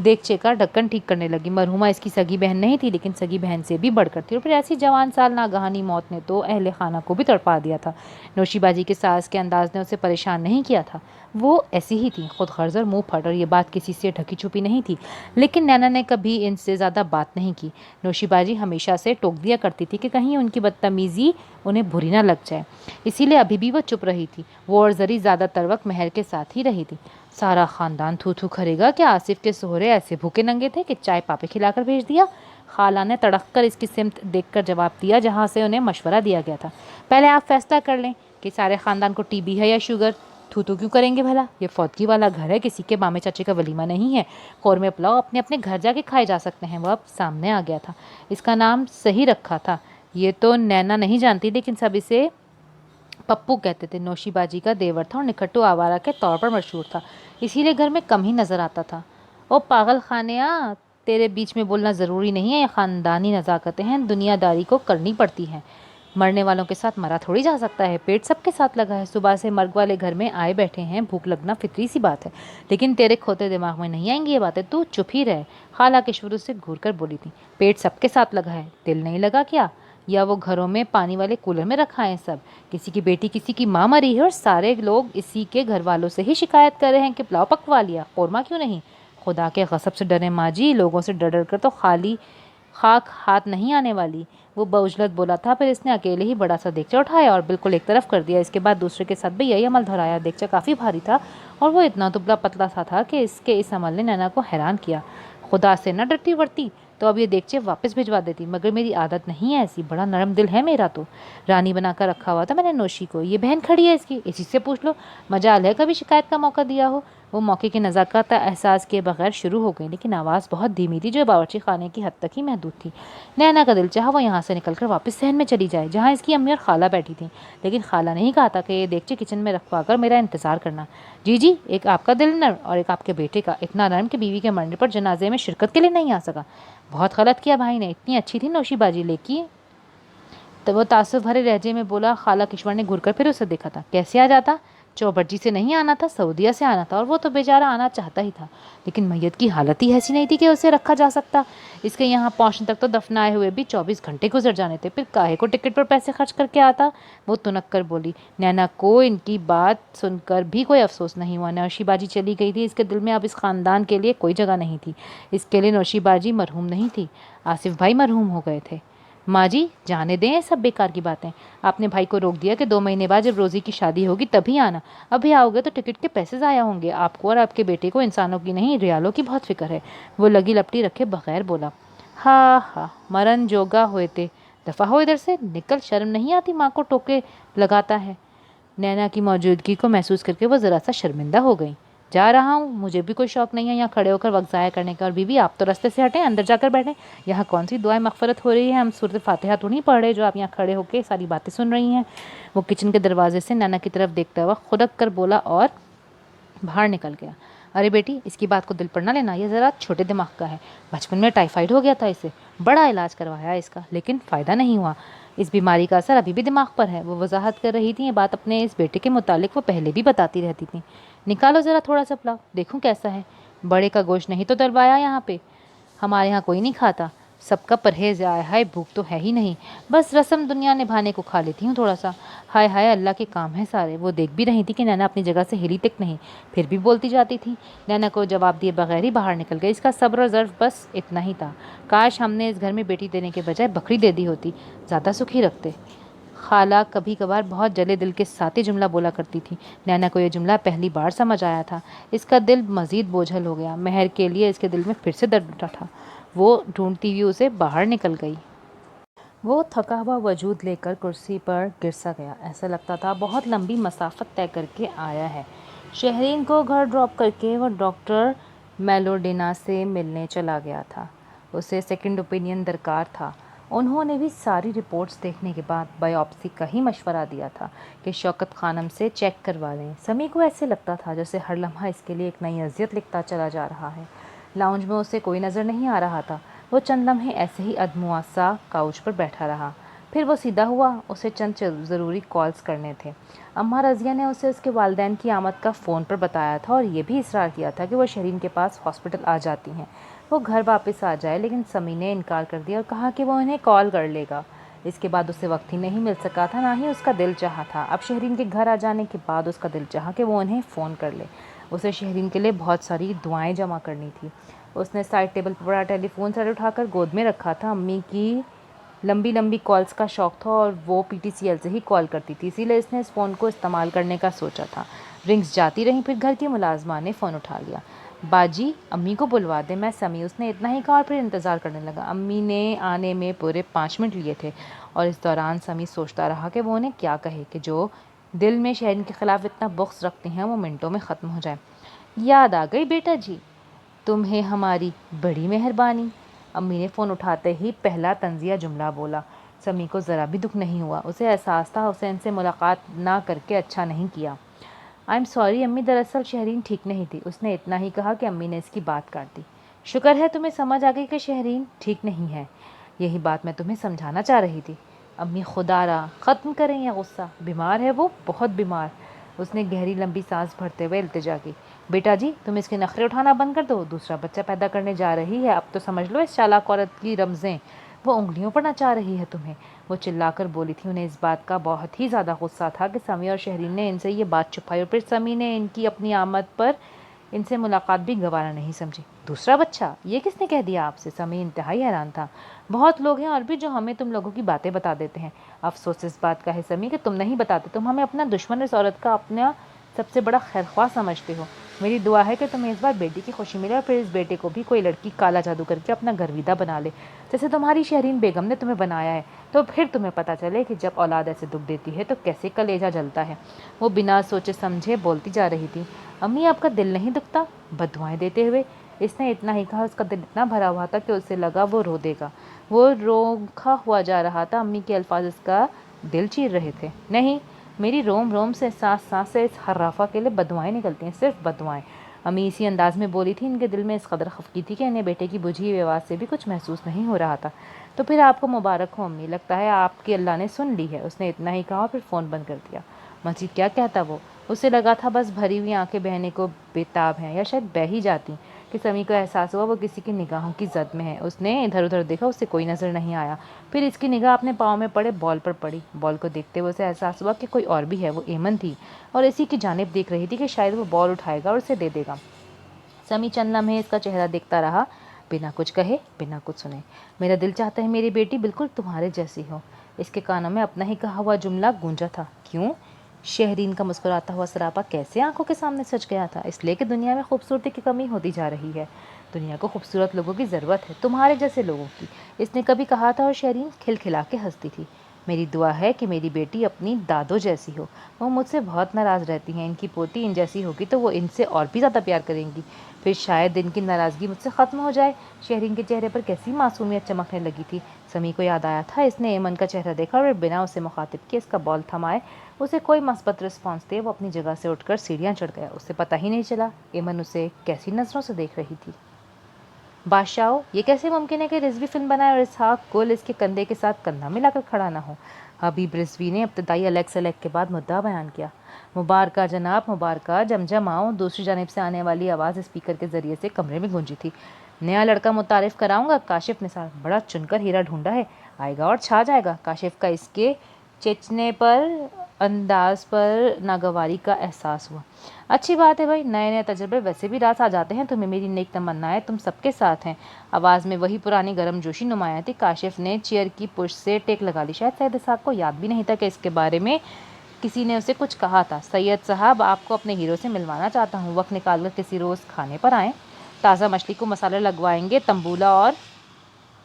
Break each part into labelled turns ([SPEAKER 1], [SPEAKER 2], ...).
[SPEAKER 1] دیگچے کا ڈھکن ٹھیک کرنے لگی۔ مرحومہ اس کی سگی بہن نہیں تھی، لیکن سگی بہن سے بھی بڑھ کر تھی، اور پھر ایسی جوان سال ناگہانی موت نے تو اہل خانہ کو بھی تڑپا دیا تھا۔ نوشی باجی کے ساس کے انداز نے اسے پریشان نہیں کیا تھا، وہ ایسی ہی تھی، خود غرض اور منہ پھٹ، اور یہ بات کسی سے ڈھکی چھپی نہیں تھی۔ لیکن نینا نے کبھی ان سے زیادہ بات نہیں کی۔ نوشی باجی ہمیشہ سے ٹوک دیا کرتی تھی کہ کہیں ان کی بدتمیزی انہیں بری نہ لگ جائے، اسی لیے ابھی بھی وہ چپ رہی تھی۔ وہ اور زری زیادہ تر وقت مہر کے ساتھ ہی رہی تھی۔ سارا خاندان تھو تھو کھرے گا کہ آصف کے سہرے ایسے بھوکے ننگے تھے کہ چائے پاپے کھلا کر بھیج دیا۔ خالہ نے تڑک کر اس کی سمت دیکھ کر جواب دیا جہاں سے انہیں مشورہ دیا گیا تھا، پہلے آپ فیصلہ کر لیں کہ سارے خاندان کو ٹی بی ہے یا شوگر۔ تھو تھو کیوں کریں گے بھلا؟ یہ فوتگی والا گھر ہے، کسی کے مامے چاچے کا ولیمہ نہیں ہے۔ قورمے پلاؤ اپنے اپنے گھر جا کے کھائے جا سکتے ہیں۔ وہ اب سامنے آ گیا تھا۔ اس کا نام صحیح رکھا تھا، یہ تو نینا نہیں جانتی، لیکن سب اسے پپو کہتے تھے۔ نوشی باجی کا دیور تھا اور نکھٹو آوارہ کے طور پر مشہور تھا، اسی لیے گھر میں کم ہی نظر آتا تھا۔ او پاگل خانیہ، تیرے بیچ میں بولنا ضروری نہیں ہے، یہ خاندانی نزاکتیں ہیں، دنیا داری کو کرنی پڑتی ہیں۔ مرنے والوں کے ساتھ مرا تھوڑی جا سکتا ہے، پیٹ سب کے ساتھ لگا ہے، صبح سے مرگ والے گھر میں آئے بیٹھے ہیں، بھوک لگنا فطری سی بات ہے، لیکن تیرے کھوتے دماغ میں نہیں آئیں گی یہ باتیں، تو چپ ہی رہے۔ خالہ کشور سے گھور کر بولی تھی، پیٹ سب کے ساتھ لگا ہے، دل نہیں لگا کیا؟ یا وہ گھروں میں پانی والے کولر میں رکھا ہے سب؟ کسی کی بیٹی کسی کی ماں مری ہے اور سارے لوگ اسی کے گھر والوں سے ہی شکایت کر رہے ہیں کہ پلاؤ پکوا لیا، قورمہ کیوں نہیں؟ خدا کے غضب سے ڈرے ماں جی، لوگوں سے ڈر ڈر کر تو خالی خاک ہاتھ نہیں آنے والی۔ وہ بعجلت بولا تھا، پھر اس نے اکیلے ہی بڑا سا دیگچہ اٹھایا اور بالکل ایک طرف کر دیا۔ اس کے بعد دوسرے کے ساتھ بھی یہی عمل دہرایا۔ دیگچہ کافی بھاری تھا اور وہ اتنا دبلا پتلا سا تھا کہ اس عمل نے نینا کو حیران کیا۔ خدا سے نہ ڈرتی ورتی تو اب یہ دیگچے واپس بھجوا دیتی، مگر میری عادت نہیں ہے ایسی، بڑا نرم دل ہے میرا تو۔ رانی بنا کر رکھا ہوا تھا میں نے نوشی کو، یہ بہن کھڑی ہے اس کی، اسی سے پوچھ لو، مجال ہے کبھی شکایت کا موقع دیا ہو۔ وہ موقع کی نزاکت احساس کیے بغیر شروع ہو گئی، لیکن آواز بہت دھیمی تھی جو باورچی خانے کی حد تک ہی محدود تھی۔ نینا کا دل چاہا وہ یہاں سے نکل کر واپس صحن میں چلی جائے جہاں اس کی امی اور خالہ بیٹھی تھیں، لیکن خالہ نے ہی کہا تھا کہ یہ دیگچے کچن میں رکھوا کر میرا انتظار کرنا۔ جی جی، ایک آپ کا دل نرم اور ایک آپ کے بیٹے کا، اتنا نرم کہ بیوی کے مرنے پر جنازے میں شرکت کے لیے نہیں آ سکا۔ بہت غلط کیا بھائی نے، اتنی اچھی تھی نوشی باجی لیکی۔ تو وہ تعصب بھرے لہجے میں بولا۔ خالہ کشور نے گھر کر پھر اسے دیکھا تھا۔ کیسے آ جاتا؟ چوبرجی سے نہیں آنا تھا، سعودیہ سے آنا تھا، اور وہ تو بیچارہ آنا چاہتا ہی تھا، لیکن میت کی حالت ہی ایسی نہیں تھی کہ اسے رکھا جا سکتا۔ اس کے یہاں پہنچنے تک تو دفنائے ہوئے بھی 24 گھنٹے گزر جانے تھے، پھر کاہے کو ٹکٹ پر پیسے خرچ کر کے آتا؟ وہ تنک کر بولی۔ نینا کو ان کی بات سن کر بھی کوئی افسوس نہیں ہوا۔ نوشی باجی چلی گئی تھی، اس کے دل میں اب اس خاندان کے لیے کوئی جگہ نہیں تھی۔ اس کے لیے نوشی باجی مرحوم نہیں تھی، آصف بھائی مرحوم ہو گئے تھے۔ ماں جی جانے دیں یہ سب بیکار کی باتیں، آپ نے بھائی کو روک دیا کہ 2 مہینے بعد جب روزی کی شادی ہوگی تبھی آنا، ابھی آؤ گے تو ٹکٹ کے پیسے ضائع ہوں گے۔ آپ کو اور آپ کے بیٹے کو انسانوں کی نہیں ریالوں کی بہت فکر ہے۔ وہ لگی لپٹی رکھے بغیر بولا۔ ہاں ہاں، مرن جوگا ہوئے تھے، دفع ہو ادھر سے، نکل، شرم نہیں آتی ماں کو ٹوکے لگاتا ہے۔ نینا کی موجودگی کو محسوس کر کے وہ ذرا سا شرمندہ ہو گئی۔ جا رہا ہوں، مجھے بھی کوئی شوق نہیں ہے یہاں کھڑے ہو کر وقت ضائع کرنے کا، اور بیوی آپ تو راستے سے ہٹیں، اندر جا کر بیٹھیں، یہاں کون سی دعائیں مغفرت ہو رہی ہے، ہم سورۃ فاتحہ تو نہیں پڑھ رہے جو آپ یہاں کھڑے ہو کے ساری باتیں سن رہی ہیں۔ وہ کچن کے دروازے سے نینا کی طرف دیکھتا ہوا خدک کر بولا اور باہر نکل گیا۔ ارے بیٹی، اس کی بات کو دل پر نہ لینا، یہ ذرا چھوٹے دماغ کا ہے، بچپن میں ٹائیفائڈ ہو گیا تھا اسے، بڑا علاج کروایا اس کا، لیکن فائدہ نہیں ہوا، اس بیماری کا اثر ابھی بھی دماغ پر ہے۔ وہ وضاحت کر رہی تھی، یہ بات اپنے اس بیٹے کے متعلق وہ پہلے بھی بتاتی رہتی تھیں۔ نکالو ذرا تھوڑا سا پلاؤ، دیکھوں کیسا ہے، بڑے کا گوشت نہیں تو ڈلوایا یہاں پہ، ہمارے یہاں کوئی نہیں کھاتا، سب کا پرہیز ہے، آئے ہائے بھوک تو ہے ہی نہیں، بس رسم دنیا نبھانے کو کھا لیتی ہوں تھوڑا سا، ہائے ہائے اللہ کے کام ہیں سارے۔ وہ دیکھ بھی رہی تھی کہ نینا اپنی جگہ سے ہلی تک نہیں، پھر بھی بولتی جاتی تھی۔ نینا کو جواب دیے بغیر ہی باہر نکل گئی۔ اس کا صبر اور ظرف بس اتنا ہی تھا، کاش ہم نے اس گھر میں بیٹی دینے کے بجائے بکری دے دی ہوتی، زیادہ سکھی رکھتے۔ خالہ کبھی کبھار بہت جلے دل کے ساتھ ہی جملہ بولا کرتی تھی۔ نینا کو یہ جملہ پہلی بار سمجھ آیا تھا، اس کا دل مزید بوجھل ہو گیا، مہر کے لیے اس کے دل میں پھر سے درد اٹھا تھا۔ وہ ڈھونڈتی ہوئی اسے باہر نکل گئی۔ وہ تھکا ہوا وجود لے کر کرسی پر گر سا گیا، ایسا لگتا تھا بہت لمبی مسافت طے کر کے آیا ہے۔ شہرین کو گھر ڈراپ کر کے وہ ڈاکٹر میلوڈینا سے ملنے چلا گیا تھا، اسے سیکنڈ اوپینین درکار تھا۔ انہوں نے بھی ساری رپورٹس دیکھنے کے بعد بائیوپسی کا ہی مشورہ دیا تھا کہ شوکت خانم سے چیک کروا لیں۔ سمی کو ایسے لگتا تھا جیسے ہر لمحہ اس کے لیے ایک نئی اذیت لکھتا چلا جا رہا ہے۔ لاؤنج میں اسے کوئی نظر نہیں آ رہا تھا، وہ چند لمحے ایسے ہی ادموا سا کاؤچ پر بیٹھا رہا۔ پھر وہ سیدھا ہوا، اسے چند ضروری کالز کرنے تھے۔ اماں رضیہ نے اسے اس کے والدین کی آمد کا فون پر بتایا تھا اور یہ بھی اصرار کیا تھا کہ وہ شہرین کے پاس ہاسپٹل آ جاتی ہیں، وہ گھر واپس آ جائے، لیکن سمی نے انکار کر دیا اور کہا کہ وہ انہیں کال کر لے گا۔ اس کے بعد اسے وقت ہی نہیں مل سکا تھا، نہ ہی اس کا دل چاہا تھا۔ اب شہرین کے گھر آ جانے کے بعد اس کا دل چاہا کہ وہ انہیں فون کر لے۔ اسے شہرین کے لیے بہت ساری دعائیں جمع کرنی تھی۔ اس نے سائڈ ٹیبل پر بڑا ٹیلی فون سیٹ اٹھا کر گود میں رکھا تھا۔ امی کی لمبی لمبی کالز کا شوق تھا اور وہ پی ٹی سی ایل سے ہی کال کرتی تھی، اسی لیے اس نے اس فون کو استعمال کرنے کا سوچا تھا۔ رنگز جاتی رہیں، پھر گھر کی ملازمہ نے فون اٹھا لیا۔ باجی امی کو بلوا دے، میں سمی، اس نے اتنا ہی کہا اور پھر انتظار کرنے لگا۔ امی نے آنے میں پورے 5 منٹ لیے تھے اور اس دوران سمی سوچتا رہا کہ وہ انہیں کیا کہے کہ جو دل میں شہرین کے خلاف اتنا بغض رکھتے ہیں وہ منٹوں میں ختم ہو جائے۔ یاد آ گئی بیٹا جی، تمہیں ہماری بڑی مہربانی، امی نے فون اٹھاتے ہی پہلا طنزیہ جملہ بولا۔ سمی کو ذرا بھی دکھ نہیں ہوا، اسے احساس تھا اسے ان سے ملاقات نہ کر کے اچھا نہیں کیا۔ آئی ایم سوری امی، دراصل شہرین ٹھیک نہیں تھی، اس نے اتنا ہی کہا کہ امی نے اس کی بات کاٹ دی۔ شکر ہے تمہیں سمجھ آ گئی کہ شہرین ٹھیک نہیں ہے، یہی بات میں تمہیں سمجھانا چاہ رہی تھی۔ امی خدا را ختم کریں یہ غصہ، بیمار ہے وہ، بہت بیمار۔ اس نے گہری لمبی سانس بھرتے ہوئے التجا کی۔ بیٹا جی تم اس کے نخرے اٹھانا بند کر دو، دوسرا بچہ پیدا کرنے جا رہی ہے، اب تو سمجھ لو اس چالاک عورت کی رمزیں، وہ انگلیوں پر نچا رہی ہے تمہیں، وہ چلا کر بولی تھی۔ انہیں اس بات کا بہت ہی زیادہ غصہ تھا کہ سمی اور شہرین نے ان سے یہ بات چھپائی اور پھر سمی نے ان کی اپنی آمد پر ان سے ملاقات بھی گوارا نہیں سمجھی۔ دوسرا بچہ، یہ کس نے کہہ دیا آپ سے؟ سمی انتہائی حیران تھا۔ بہت لوگ ہیں اور بھی جو ہمیں تم لوگوں کی باتیں بتا دیتے ہیں۔ افسوس اس بات کا ہے سمی کہ تم نہیں بتاتے، تم ہمیں اپنا دشمن، اس عورت کا اپنا سب سے بڑا خیرخواہ سمجھتے ہو۔ میری دعا ہے کہ تمہیں اس بار بیٹی کی خوشی ملے اور پھر اس بیٹے کو بھی کوئی لڑکی کالا جادو کر کے اپنا گرویدہ بنا لے، جیسے تمہاری شہرین بیگم نے تمہیں بنایا ہے، تو پھر تمہیں پتہ چلے کہ جب اولاد ایسے دکھ دیتی ہے تو کیسے کلیجہ جلتا ہے۔ وہ بنا سوچے سمجھے بولتی جا رہی تھی۔ امی آپ کا دل نہیں دکھتا؟ بددعائیں دیتے ہوئے اس نے اتنا ہی کہا۔ اس کا دل اتنا بھرا ہوا تھا کہ اسے لگا وہ رو دے گا، وہ روکھا ہوا جا رہا تھا۔ امی کے الفاظ اس کا دل چیر رہے تھے۔ نہیں، میری روم روم سے، سانس سانس سے اس حرافہ کے لیے بددعائیں نکلتی ہیں، صرف بددعائیں۔ امی اسی انداز میں بولی تھی، ان کے دل میں اس قدر خفگی تھی کہ انہیں بیٹے کی بجھی ہوئی آواز سے بھی کچھ محسوس نہیں ہو رہا تھا۔ تو پھر آپ کو مبارک ہو امی، لگتا ہے آپ کی اللہ نے سن لی ہے، اس نے اتنا ہی کہا اور پھر فون بند کر دیا۔ مزید کیا کہتا وہ؟ اسے لگا تھا بس بھری ہوئی آنکھیں بہنے کو بےتاب ہیں یا شاید بہہ ہی جاتی کہ سمی کو احساس ہوا وہ کسی کی نگاہوں کی زد میں ہے۔ اس نے ادھر ادھر دیکھا، اسے کوئی نظر نہیں آیا۔ پھر اس کی نگاہ اپنے پاؤں میں پڑے بال پر پڑی۔ بال کو دیکھتے ہوئے اسے احساس ہوا کہ کوئی اور بھی ہے، وہ ایمن تھی اور اسی کی جانب دیکھ رہی تھی کہ شاید وہ بال اٹھائے گا اور اسے دے دے گا۔ سمی چند لمحے اس کا چہرہ دیکھتا رہا، بنا کچھ کہے، بنا کچھ سنے۔ میرا دل چاہتا ہے میری بیٹی بالکل تمہارے جیسی ہو، اس کے کانوں میں اپنا ہی کہا ہوا جملہ گونجا تھا۔ کیوں؟ شہرین کا مسکراتا ہوا سراپا کیسے آنکھوں کے سامنے سج گیا تھا؟ اس لیے کہ دنیا میں خوبصورتی کی کمی ہوتی جا رہی ہے، دنیا کو خوبصورت لوگوں کی ضرورت ہے، تمہارے جیسے لوگوں کی، اس نے کبھی کہا تھا اور شہرین کھلکھلا کے ہنستی تھی۔ میری دعا ہے کہ میری بیٹی اپنی دادوں جیسی ہو، وہ مجھ سے بہت ناراض رہتی ہیں، ان کی پوتی ان جیسی ہوگی تو وہ ان سے اور بھی زیادہ پیار کریں گی، پھر شاید ان کی ناراضگی مجھ سے ختم ہو جائے۔ شہرین کے چہرے پر کیسی معصومیت چمکنے لگی تھی۔ سمی کو یاد آیا تھا، اس نے ایمن کا چہرہ دیکھا اور بنا اسے مخاطب کیے، اس کا بال تھمائے اسے کوئی مثبت رسپانس دے، وہ اپنی جگہ سے اٹھ کر سیڑھیاں چڑھ گیا۔ اسے پتہ ہی نہیں چلا ایمن اسے کیسی نظروں سے دیکھ رہی تھی۔ بادشاہ، یہ کیسے ممکن ہے کہ رضوی فلم بنائے اور اسحاق گل اس کے کندھے کے ساتھ کندھا ملا کر کھڑا نہ ہو؟ حبیب رضوی نے ابتدائی الیکس الیک کے بعد مدعا بیان کیا۔ مبارکہ جناب، مبارکہ، جمجماؤ۔ دوسری جانب سے آنے والی آواز اسپیکر کے ذریعے سے کمرے میں گونجی تھی۔ نیا لڑکا متعارف کراؤں گا، کاشف نثار، بڑا چن کر ہیرا ڈھونڈا ہے، آئے گا اور چھا جائے گا۔ کاشف کا اس کے چیچنے پر انداز پر ناگواری کا احساس ہوا۔ اچھی بات ہے بھائی، نئے نئے تجربے ویسے بھی راس آ جاتے ہیں، تمہیں میری نیک تمنائیں تم سب کے ساتھ ہیں۔ آواز میں وہی پرانی گرم جوشی نمایاں تھی۔ کاشف نے چیئر کی پشت سے ٹیک لگا لی، شاید سید اسحاق کو یاد بھی نہیں تھا کہ اس کے بارے میں کسی نے اسے کچھ کہا تھا۔ سید صاحب، آپ کو اپنے ہیرو سے ملوانا چاہتا ہوں، وقت نکال کر کسی روز کھانے پر آئیں، تازہ مچھلی کو مسالے لگوائیں گے، تمبولا اور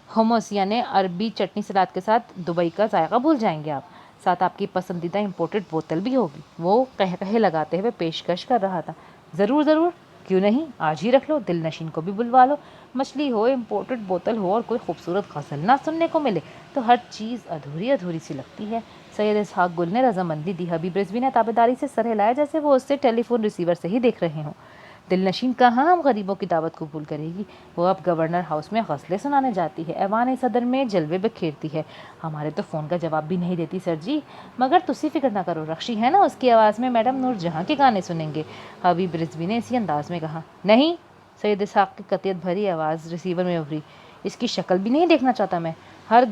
[SPEAKER 1] ہوموس یعنی عربی چٹنی سلاد کے ساتھ دبئی کا ذائقہ بھول جائیں گے آپ، ساتھ آپ کی پسندیدہ امپورٹڈ بوتل بھی ہوگی۔ وہ قہقہے لگاتے ہوئے پیشکش کر رہا تھا۔ ضرور ضرور، کیوں نہیں، آج ہی رکھ لو، دل نشین کو بھی بلوا لو۔ مچھلی ہو، امپورٹڈ بوتل ہو اور کوئی خوبصورت غزل نہ سننے کو ملے تو ہر چیز ادھوری ادھوری سی لگتی ہے۔ سید اسحاق گل نے رضامندی دی۔ حبیب رضوی نے تابعداری سے سر ہلایا جیسے وہ اس سے ٹیلی فون ریسیور سے ہی دیکھ رہے ہوں۔ دل نشین کہاں ہم غریبوں کی دعوت قبول کرے گی، وہ اب گورنر ہاؤس میں غزلیں سنانے جاتی ہے، ایوان صدر میں جلوے بکھیرتی ہے، ہمارے تو فون کا جواب بھی نہیں دیتی سر جی، مگر تسی فکر نہ کرو، رخشی ہے نا، اس کی آواز میں میڈم نور جہاں کے گانے سنیں گے۔ حبیب رضوی نے اسی انداز میں کہا۔ نہیں، سید اسحاق کی قطعیت بھری آواز ریسیور میں ابھری، اس کی شکل بھی نہیں دیکھنا چاہتا میں، ہر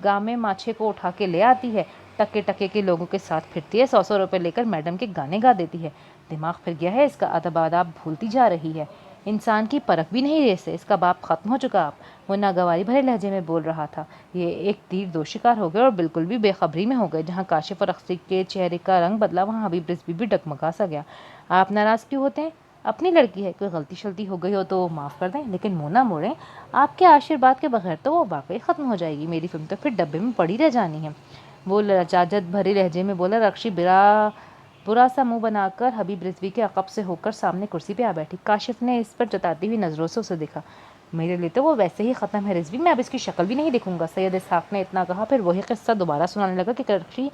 [SPEAKER 1] گاہ میں ماچھے کو اٹھا کے لے آتی ہے، ٹکے ٹکے کے لوگوں کے ساتھ پھرتی ہے، 100 روپے لے کر میڈم کے گانے گا دیتی ہے، دماغ پھر گیا ہے اس کا، ادب آداب بھولتی جا رہی ہے، انسان کی پرکھ بھی نہیں رہے سے، اس کا باپ ختم ہو چکا اب، وہ ناگواری بھرے لہجے میں بول رہا تھا۔ یہ ایک تیر دو شکار ہو گئے اور بالکل بھی بے خبری میں ہو گئے، جہاں کاشف اور رخصی کے چہرے کا رنگ بدلا وہاں حبیب رضوی بھی ڈگمگا سا گیا۔ آپ ناراض کیوں ہوتے ہیں؟ اپنی لڑکی ہے، کوئی غلطی شلطی ہو گئی ہو تو معاف کر دیں، لیکن منہ نہ موڑیں، آپ کے آشیرواد کے بغیر تو وہ واقعی ختم ہو جائے گی، میری فلم تو پھر ڈبے میں پڑی رہ جانی ہے۔ وہ لجاجت بھرے لہجے میں بولا۔ رخشی برا سا منہ بنا کر حبیب رضوی کے عقب سے ہو کر سامنے کرسی پہ آ بیٹھی۔ کاشف نے اس پر جتاتی ہوئی نظروں سے اسے دیکھا۔ میرے لیے تو وہ ویسے ہی ختم ہے رضوی، میں اب اس کی شکل بھی نہیں دیکھوں گا۔ سید اسحاق نے اتنا کہا، پھر وہی قصہ دوبارہ سنانے لگا کہ رخشی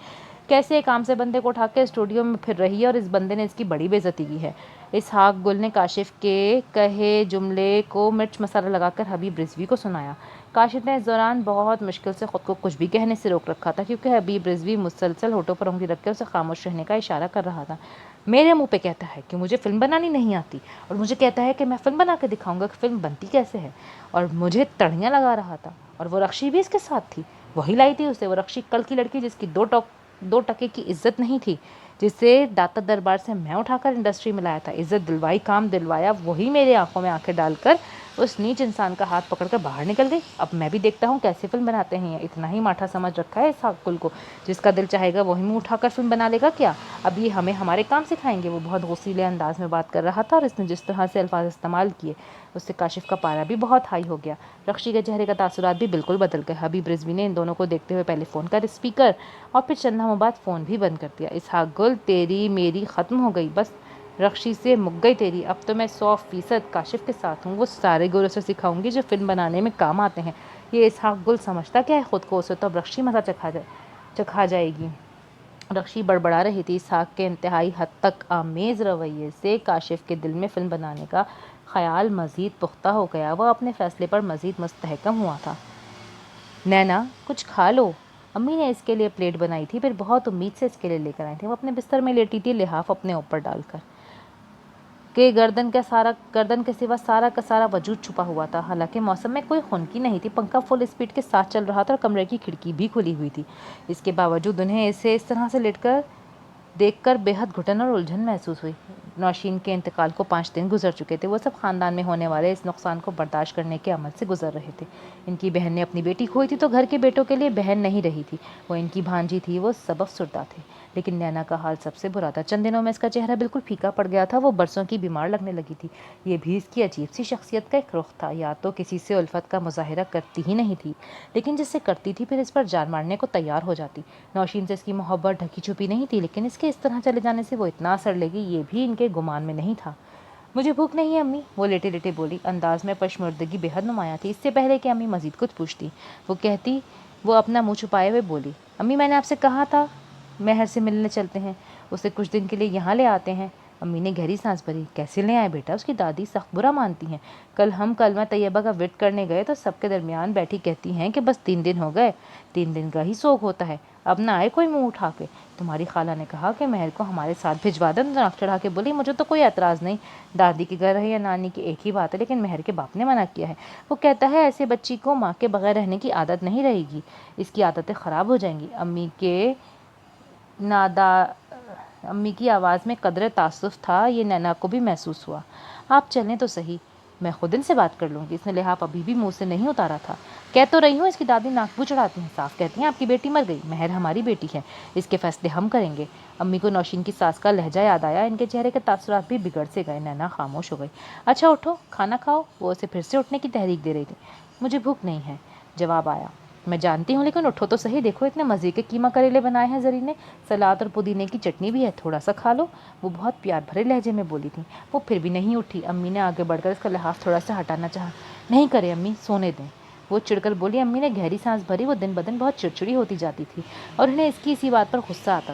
[SPEAKER 1] کیسے ایک عام سے بندے کو اٹھا کے اسٹوڈیو میں پھر رہی ہے اور اس بندے نے اس کی بڑی بے عزتی کی ہے۔ اسحاق گل نے کاشف کے کہے جملے کو مرچ مسالہ لگا کر حبیب رضوی کو سنایا۔ کاشف نے اس دوران بہت مشکل سے خود کو کچھ بھی کہنے سے روک رکھا تھا، کیونکہ حبیب رضوی مسلسل ہونٹوں پر انگلی رکھ کے اسے خاموش رہنے کا اشارہ کر رہا تھا۔ میرے منہ پہ کہتا ہے کہ مجھے فلم بنانی نہیں آتی، اور مجھے کہتا ہے کہ میں فلم بنا کے دکھاؤں گا کہ فلم بنتی کیسے ہے، اور مجھے تڑیاں لگا رہا تھا، اور وہ رخشی بھی اس کے ساتھ تھی، وہی لائی تھی اسے، وہ رخشی کل کی لڑکی جس کی دو ٹکے کی عزت نہیں تھی، جسے داتا دربار سے میں اٹھا کر انڈسٹری میں لایا تھا، عزت دلوائی، کام دلوایا، وہی میرے آنکھوں میں آنکھیں ڈال کر اس نیچ انسان کا ہاتھ پکڑ کر باہر نکل گئی۔ اب میں بھی دیکھتا ہوں کیسے فلم بناتے ہیں، اتنا ہی ماٹھا سمجھ رکھا ہے اسحاق گل کو، جس کا دل چاہے گا وہی منہ اٹھا کر فلم بنا لے گا کیا، اب یہ ہمیں ہمارے کام سکھائیں گے۔ وہ بہت غصیلے انداز میں بات کر رہا تھا، اور اس نے جس طرح سے الفاظ استعمال کیے اس سے کاشف کا پارا بھی بہت ہائی ہو گیا، رخشی کے چہرے کا تاثرات بھی بالکل بدل گئے۔ حبیب رضوی نے ان دونوں کو دیکھتے ہوئے پہلے فون کا اسپیکر اور پھر چند لمحوں بعد فون بھی بند کر دیا۔ اسحاق گل، تیری میری ختم ہو گئی، بس رخشی سے مک گئی تیری، اب تو میں 100% کاشف کے ساتھ ہوں، وہ سارے گوروں سے سکھاؤں گی جو فلم بنانے میں کام آتے ہیں۔ یہ اسحاق گل سمجھتا کیا ہے خود کو، اسے تو اب رخشی مزہ چکھا جائے گی۔ رخشی بڑبڑا رہی تھی۔ اسحاق کے انتہائی حد تک آمیز رویے سے کاشف کے دل میں فلم بنانے کا خیال مزید پختہ ہو گیا، وہ اپنے فیصلے پر مزید مستحکم ہوا تھا۔ نینا کچھ کھا لو، امی نے اس کے لیے پلیٹ بنائی تھی، پھر بہت امید سے اس کے لیے لے کر آئی تھی۔ وہ اپنے بستر میں لیٹی تھی، لحاف اپنے اوپر ڈال کر کہ گردن کے سوا سارا کا سارا وجود چھپا ہوا تھا، حالانکہ موسم میں کوئی خنکی نہیں تھی، پنکھا فل اسپیڈ کے ساتھ چل رہا تھا اور کمرے کی کھڑکی بھی کھلی ہوئی تھی۔ اس کے باوجود انہیں اسے اس طرح سے لیٹ کر دیکھ کر بے حد گھٹن اور الجھن محسوس ہوئی۔ نوشین کے انتقال کو 5 دن گزر چکے تھے، وہ سب خاندان میں ہونے والے اس نقصان کو برداشت کرنے کے عمل سے گزر رہے تھے۔ ان کی بہن نے اپنی بیٹی کھوئی تھی تو گھر کے بیٹوں کے لیے بہن نہیں رہی تھی، وہ ان کی بھانجی تھی، وہ سب افسردہ تھے۔ لیکن نینا کا حال سب سے برا تھا، چند دنوں میں اس کا چہرہ بالکل پھیکا پڑ گیا تھا، وہ برسوں کی بیمار لگنے لگی تھی۔ یہ بھی اس کی عجیب سی شخصیت کا ایک رخ تھا، یا تو کسی سے الفت کا مظاہرہ کرتی ہی نہیں تھی، لیکن جس سے کرتی تھی پھر اس پر جان مارنے کو تیار ہو جاتی۔ نوشین سے اس کی محبت ڈھکی چھپی نہیں تھی، لیکن اس کے اس طرح چلے جانے سے وہ اتنا اثر لے گی یہ بھی ان کے گمان میں نہیں تھا۔ مجھے بھوک نہیں ہے امی، وہ لیٹے لیٹے بولی، انداز میں پشمردگی بے حد نمایاں تھی۔ اس سے پہلے کہ امی مزید کچھ پوچھتی وہ اپنا منہ چھپائے ہوئے بولی، امی میں نے آپ سے کہا تھا مہر سے ملنے چلتے ہیں، اسے کچھ دن کے لیے یہاں لے آتے ہیں۔ امی نے گہری سانس بھری، کیسے لے آئے بیٹا، اس کی دادی سخت برا مانتی ہیں، کل ہم کلمہ طیبہ کا ورد کرنے گئے تو سب کے درمیان بیٹھی کہتی ہیں کہ بس 3 دن ہو گئے، 3 دن کا ہی سوگ ہوتا ہے، اب نہ آئے کوئی منہ اٹھا کے۔ تمہاری خالہ نے کہا کہ مہر کو ہمارے ساتھ بھجوا دیں، تو ناک چڑھا کے بولی، مجھے تو کوئی اعتراض نہیں، دادی کے گھر رہے یا نانی کی ایک ہی بات ہے، لیکن مہر کے باپ نے منع کیا ہے، وہ کہتا ہے ایسے بچی کو ماں کے بغیر رہنے کی عادت نہیں رہے گی، اس کی عادتیں خراب ہو جائیں گی۔ امی کی آواز میں قدرے تعصف تھا، یہ نینا کو بھی محسوس ہوا۔ آپ چلیں تو صحیح، میں خود ان سے بات کر لوں گی۔ اس نے لحاف ابھی بھی منہ سے نہیں اتارا تھا۔ کہہ تو رہی ہوں، اس کی دادی ناک بو چڑھاتی ہیں، صاف کہتی ہیں آپ کی بیٹی مر گئی، مہر ہماری بیٹی ہے، اس کے فیصلے ہم کریں گے۔ امی کو نوشین کی ساس کا لہجہ یاد آیا، ان کے چہرے کے تاثرات بھی بگڑ سے گئے۔ نینا خاموش ہو گئی۔ اچھا اٹھو، کھانا کھاؤ، وہ اسے پھر سے اٹھنے کی تحریک دے رہی تھی۔ مجھے بھوک نہیں ہے، جواب آیا۔ میں جانتی ہوں، لیکن اٹھو تو صحیح، دیکھو اتنے مزے کے قیمہ کریلے بنائے ہیں زری نے، سلاد اور پودینے کی چٹنی بھی ہے، تھوڑا سا کھا لو، وہ بہت پیار بھرے لہجے میں بولی تھی۔ وہ پھر بھی نہیں اٹھی۔ امی نے آگے بڑھ کر اس کا لحاف تھوڑا سا ہٹانا چاہا۔ نہیں کرے امی، سونے دیں، وہ چڑ کر بولی۔ امی نے گہری سانس بھری، وہ دن بدن بہت چڑچڑی ہوتی جاتی تھی اور انہیں اس کی اسی بات پر غصہ آتا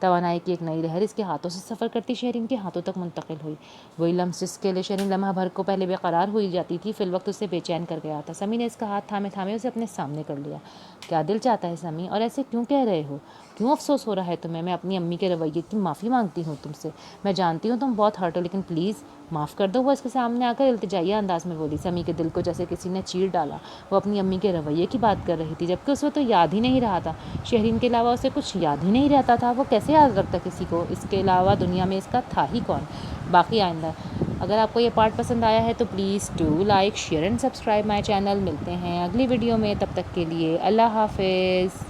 [SPEAKER 1] توانائی کی ایک نئی لہر اس کے ہاتھوں سے سفر کرتی شہرین کے ہاتھوں تک منتقل ہوئی. وہی لمس جس کے لیے شہرین لمحہ بھر کو پہلے بے قرار ہوئی جاتی تھی، فی الوقت اسے بے چین کر گیا تھا. سمی نے اس کا ہاتھ تھامے تھامے اسے اپنے سامنے کر لیا. کیا دل چاہتا ہے سمی؟ اور ایسے کیوں کہہ رہے ہو؟ کیوں افسوس ہو رہا ہے تمہیں؟ میں اپنی امی کے رویے کی معافی مانگتی ہوں تم سے. میں جانتی ہوں تم بہت ہرٹ ہو، لیکن پلیز معاف کر دو. وہ اس کے سامنے آ کر التجائیہ انداز میں بولی. سمی کے دل کو جیسے کسی نے چیر ڈالا. وہ اپنی امی کے رویے کی بات کر رہی تھی، جبکہ اس کو تو یاد ہی نہیں رہا تھا. شہرین کے علاوہ اسے کچھ یاد ہی نہیں رہتا تھا. وہ کیسے یاد رکھتا کسی کو؟ اس کے علاوہ دنیا میں اس کا تھا ہی کون؟ باقی آئندہ اگر آپ کو یہ پارٹ پسند آیا ہے تو please do like, share and subscribe my channel. ملتے ہیں اگلی ویڈیو میں، تب تک کے لیے اللہ حافظ.